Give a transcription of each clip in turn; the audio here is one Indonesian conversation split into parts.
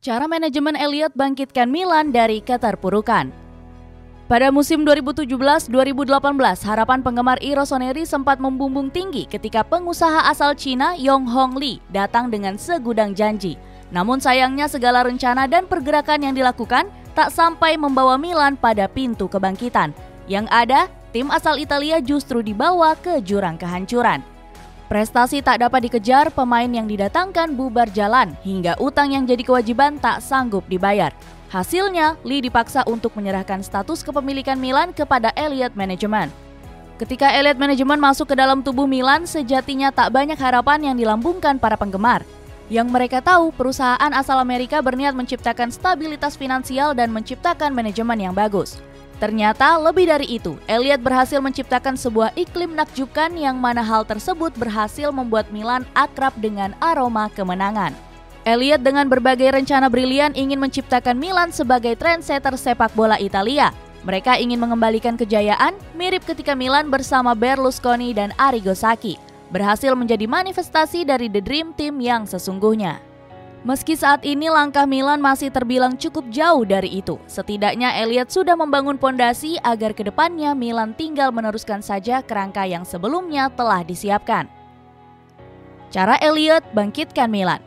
Cara manajemen Elliott bangkitkan Milan dari keterpurukan. Pada musim 2017-2018, harapan penggemar I Rossoneri sempat membumbung tinggi ketika pengusaha asal Cina Yong Hong Lee datang dengan segudang janji. Namun sayangnya segala rencana dan pergerakan yang dilakukan tak sampai membawa Milan pada pintu kebangkitan. Yang ada, tim asal Italia justru dibawa ke jurang kehancuran. Prestasi tak dapat dikejar, pemain yang didatangkan bubar jalan, hingga utang yang jadi kewajiban tak sanggup dibayar. Hasilnya, Lee dipaksa untuk menyerahkan status kepemilikan Milan kepada Elliott Management. Ketika Elliott Management masuk ke dalam tubuh Milan, sejatinya tak banyak harapan yang dilambungkan para penggemar. Yang mereka tahu, perusahaan asal Amerika berniat menciptakan stabilitas finansial dan menciptakan manajemen yang bagus. Ternyata lebih dari itu, Elliott berhasil menciptakan sebuah iklim menakjubkan yang mana hal tersebut berhasil membuat Milan akrab dengan aroma kemenangan. Elliott dengan berbagai rencana brilian ingin menciptakan Milan sebagai trendsetter sepak bola Italia. Mereka ingin mengembalikan kejayaan mirip ketika Milan bersama Berlusconi dan Arrigo Sacchi berhasil menjadi manifestasi dari The Dream Team yang sesungguhnya. Meski saat ini langkah Milan masih terbilang cukup jauh dari itu, setidaknya Elliott sudah membangun pondasi agar kedepannya Milan tinggal meneruskan saja kerangka yang sebelumnya telah disiapkan. Cara Elliott bangkitkan Milan.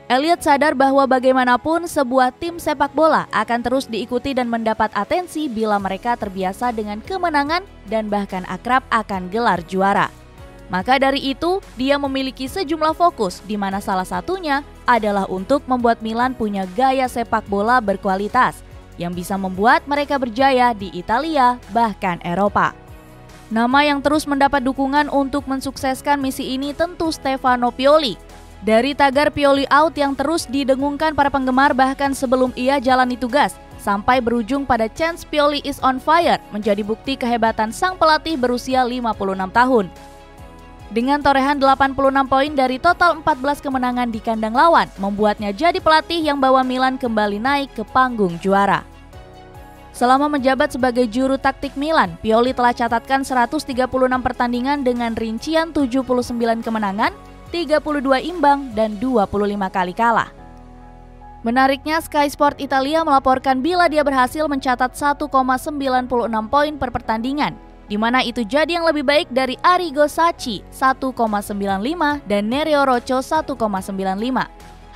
Elliott sadar bahwa bagaimanapun sebuah tim sepak bola akan terus diikuti dan mendapat atensi bila mereka terbiasa dengan kemenangan dan bahkan akrab akan gelar juara. Maka dari itu, dia memiliki sejumlah fokus di mana salah satunya adalah untuk membuat Milan punya gaya sepak bola berkualitas yang bisa membuat mereka berjaya di Italia bahkan Eropa. Nama yang terus mendapat dukungan untuk mensukseskan misi ini tentu Stefano Pioli. Dari tagar Pioli out yang terus didengungkan para penggemar bahkan sebelum ia jalani tugas, sampai berujung pada chance Pioli is on fire menjadi bukti kehebatan sang pelatih berusia 56 tahun. Dengan torehan 86 poin dari total 14 kemenangan di kandang lawan, membuatnya jadi pelatih yang bawa Milan kembali naik ke panggung juara. Selama menjabat sebagai juru taktik Milan, Pioli telah catatkan 136 pertandingan dengan rincian 79 kemenangan, 32 imbang, dan 25 kali kalah. Menariknya, Sky Sport Italia melaporkan bila dia berhasil mencatat 1,96 poin per pertandingan, di mana itu jadi yang lebih baik dari Arrigo Sacchi 1,95 dan Nereo Rocco 1,95.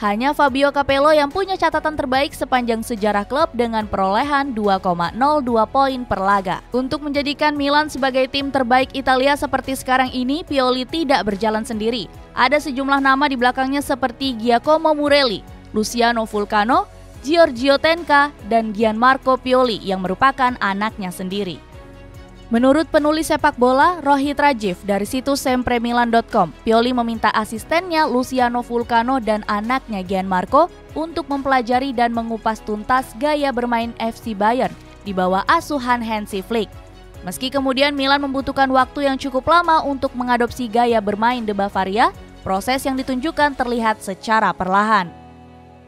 Hanya Fabio Capello yang punya catatan terbaik sepanjang sejarah klub dengan perolehan 2,02 poin per laga. Untuk menjadikan Milan sebagai tim terbaik Italia seperti sekarang ini, Pioli tidak berjalan sendiri. Ada sejumlah nama di belakangnya seperti Giacomo Murelli, Luciano Vulcano, Giorgio Tenca, dan Gianmarco Pioli yang merupakan anaknya sendiri. Menurut penulis sepak bola Rohit Rajiv dari situs sempremilan.com, Pioli meminta asistennya Luciano Vulcano dan anaknya Gianmarco untuk mempelajari dan mengupas tuntas gaya bermain FC Bayern di bawah asuhan Hansi Flick. Meski kemudian Milan membutuhkan waktu yang cukup lama untuk mengadopsi gaya bermain The Bavaria, proses yang ditunjukkan terlihat secara perlahan.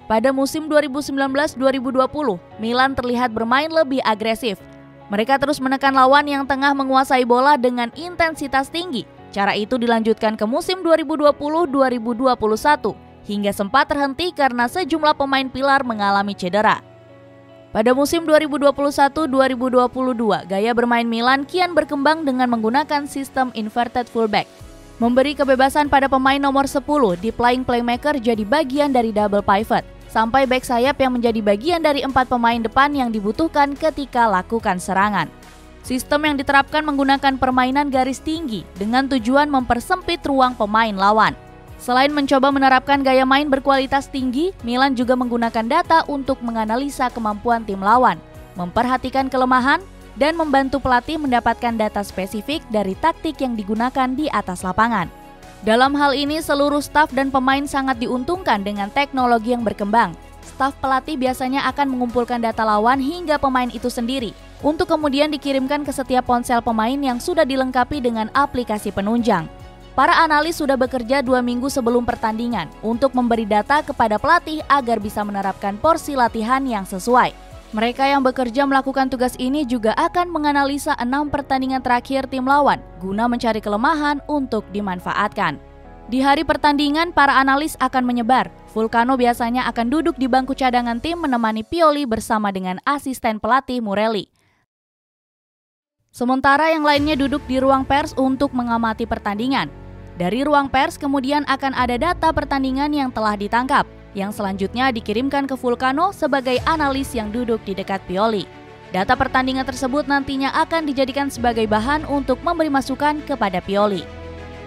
Pada musim 2019-2020, Milan terlihat bermain lebih agresif. Mereka terus menekan lawan yang tengah menguasai bola dengan intensitas tinggi. Cara itu dilanjutkan ke musim 2020-2021 hingga sempat terhenti karena sejumlah pemain pilar mengalami cedera. Pada musim 2021-2022, gaya bermain Milan kian berkembang dengan menggunakan sistem inverted fullback. Memberi kebebasan pada pemain nomor 10 di playing playmaker jadi bagian dari double pivot, sampai bek sayap yang menjadi bagian dari 4 pemain depan yang dibutuhkan ketika lakukan serangan. Sistem yang diterapkan menggunakan permainan garis tinggi dengan tujuan mempersempit ruang pemain lawan. Selain mencoba menerapkan gaya main berkualitas tinggi, Milan juga menggunakan data untuk menganalisa kemampuan tim lawan, memperhatikan kelemahan, dan membantu pelatih mendapatkan data spesifik dari taktik yang digunakan di atas lapangan. Dalam hal ini, seluruh staf dan pemain sangat diuntungkan dengan teknologi yang berkembang. Staf pelatih biasanya akan mengumpulkan data lawan hingga pemain itu sendiri, untuk kemudian dikirimkan ke setiap ponsel pemain yang sudah dilengkapi dengan aplikasi penunjang. Para analis sudah bekerja 2 minggu sebelum pertandingan untuk memberi data kepada pelatih agar bisa menerapkan porsi latihan yang sesuai. Mereka yang bekerja melakukan tugas ini juga akan menganalisa 6 pertandingan terakhir tim lawan guna mencari kelemahan untuk dimanfaatkan. Di hari pertandingan, para analis akan menyebar. Vulcano biasanya akan duduk di bangku cadangan tim menemani Pioli bersama dengan asisten pelatih Murelli. Sementara yang lainnya duduk di ruang pers untuk mengamati pertandingan. Dari ruang pers kemudian akan ada data pertandingan yang telah ditangkap, yang selanjutnya dikirimkan ke Vulcano sebagai analis yang duduk di dekat Pioli. Data pertandingan tersebut nantinya akan dijadikan sebagai bahan untuk memberi masukan kepada Pioli.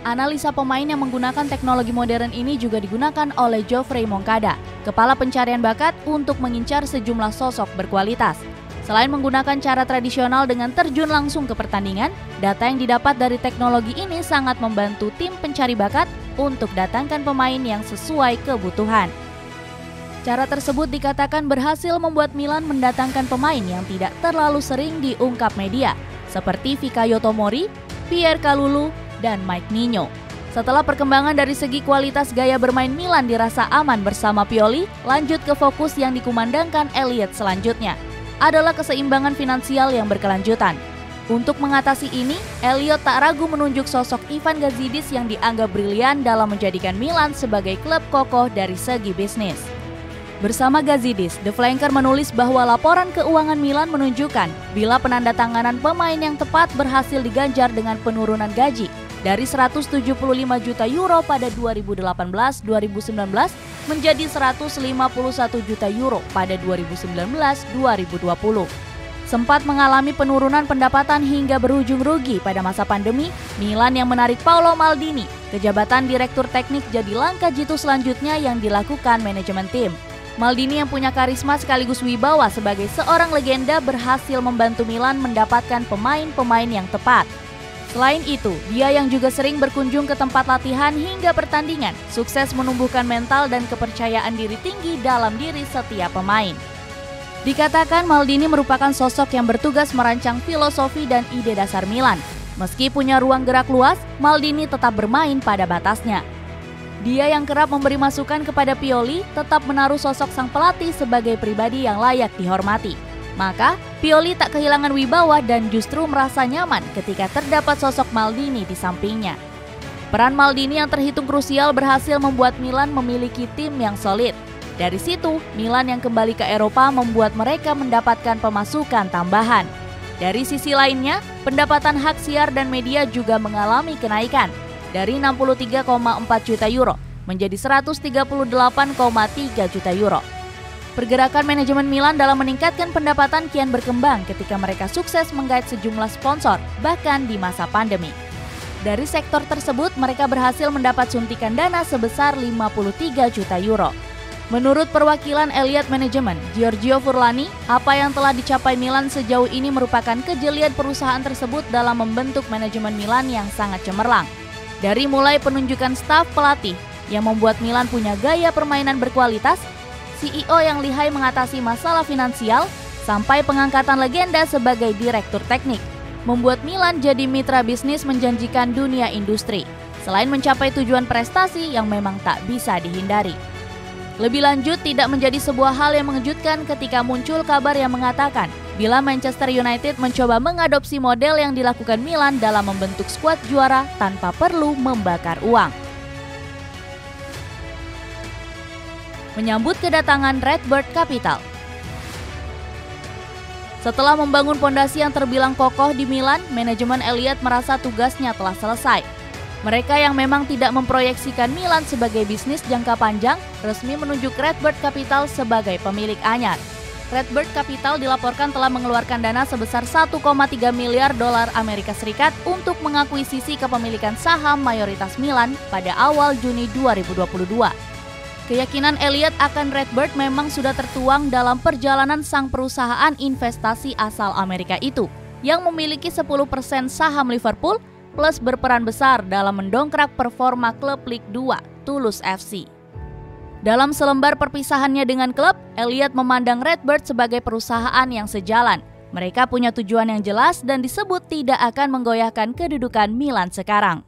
Analisa pemain yang menggunakan teknologi modern ini juga digunakan oleh Geoffrey Moncada, kepala pencarian bakat untuk mengincar sejumlah sosok berkualitas. Selain menggunakan cara tradisional dengan terjun langsung ke pertandingan, data yang didapat dari teknologi ini sangat membantu tim pencari bakat untuk datangkan pemain yang sesuai kebutuhan. Cara tersebut dikatakan berhasil membuat Milan mendatangkan pemain yang tidak terlalu sering diungkap media, seperti Fikayo Tomori, Pierre Kalulu, dan Mike Nino. Setelah perkembangan dari segi kualitas gaya bermain Milan dirasa aman bersama Pioli, lanjut ke fokus yang dikumandangkan Elliott selanjutnya, adalah keseimbangan finansial yang berkelanjutan. Untuk mengatasi ini, Elliott tak ragu menunjuk sosok Ivan Gazidis yang dianggap brilian dalam menjadikan Milan sebagai klub kokoh dari segi bisnis. Bersama Gazidis, The Flanker menulis bahwa laporan keuangan Milan menunjukkan bila penandatanganan pemain yang tepat berhasil diganjar dengan penurunan gaji dari 175 juta euro pada 2018-2019 menjadi 151 juta euro pada 2019-2020. Sempat mengalami penurunan pendapatan hingga berujung rugi pada masa pandemi, Milan yang menarik Paolo Maldini ke jabatan direktur teknik jadi langkah jitu selanjutnya yang dilakukan manajemen tim. Maldini yang punya karisma sekaligus wibawa sebagai seorang legenda berhasil membantu Milan mendapatkan pemain-pemain yang tepat. Selain itu, dia yang juga sering berkunjung ke tempat latihan hingga pertandingan, sukses menumbuhkan mental dan kepercayaan diri tinggi dalam diri setiap pemain. Dikatakan Maldini merupakan sosok yang bertugas merancang filosofi dan ide dasar Milan. Meski punya ruang gerak luas, Maldini tetap bermain pada batasnya. Dia yang kerap memberi masukan kepada Pioli tetap menaruh sosok sang pelatih sebagai pribadi yang layak dihormati. Maka, Pioli tak kehilangan wibawa dan justru merasa nyaman ketika terdapat sosok Maldini di sampingnya. Peran Maldini yang terhitung krusial berhasil membuat Milan memiliki tim yang solid. Dari situ, Milan yang kembali ke Eropa membuat mereka mendapatkan pemasukan tambahan. Dari sisi lainnya, pendapatan hak siar dan media juga mengalami kenaikan dari 63,4 juta euro menjadi 138,3 juta euro. Pergerakan manajemen Milan dalam meningkatkan pendapatan kian berkembang ketika mereka sukses menggait sejumlah sponsor, bahkan di masa pandemi. Dari sektor tersebut, mereka berhasil mendapat suntikan dana sebesar 53 juta euro. Menurut perwakilan Elliott Management, Giorgio Furlani, apa yang telah dicapai Milan sejauh ini merupakan kejelian perusahaan tersebut dalam membentuk manajemen Milan yang sangat cemerlang. Dari mulai penunjukan staf pelatih yang membuat Milan punya gaya permainan berkualitas, CEO yang lihai mengatasi masalah finansial, sampai pengangkatan legenda sebagai direktur teknik, membuat Milan jadi mitra bisnis menjanjikan dunia industri, selain mencapai tujuan prestasi yang memang tak bisa dihindari. Lebih lanjut, tidak menjadi sebuah hal yang mengejutkan ketika muncul kabar yang mengatakan bila Manchester United mencoba mengadopsi model yang dilakukan Milan dalam membentuk skuad juara tanpa perlu membakar uang. Menyambut kedatangan Redbird Capital. Setelah membangun pondasi yang terbilang kokoh di Milan, manajemen Elliott merasa tugasnya telah selesai. Mereka yang memang tidak memproyeksikan Milan sebagai bisnis jangka panjang, resmi menunjuk Redbird Capital sebagai pemilik anyar. Redbird Capital dilaporkan telah mengeluarkan dana sebesar 1,3 miliar dolar Amerika Serikat untuk mengakuisisi kepemilikan saham mayoritas Milan pada awal Juni 2022. Keyakinan Elliott akan Redbird memang sudah tertuang dalam perjalanan sang perusahaan investasi asal Amerika itu, yang memiliki 10% saham Liverpool plus berperan besar dalam mendongkrak performa klub Ligue 2, Toulouse FC. Dalam selembar perpisahannya dengan klub, Elliott memandang Redbird sebagai perusahaan yang sejalan. Mereka punya tujuan yang jelas dan disebut tidak akan menggoyahkan kedudukan Milan sekarang.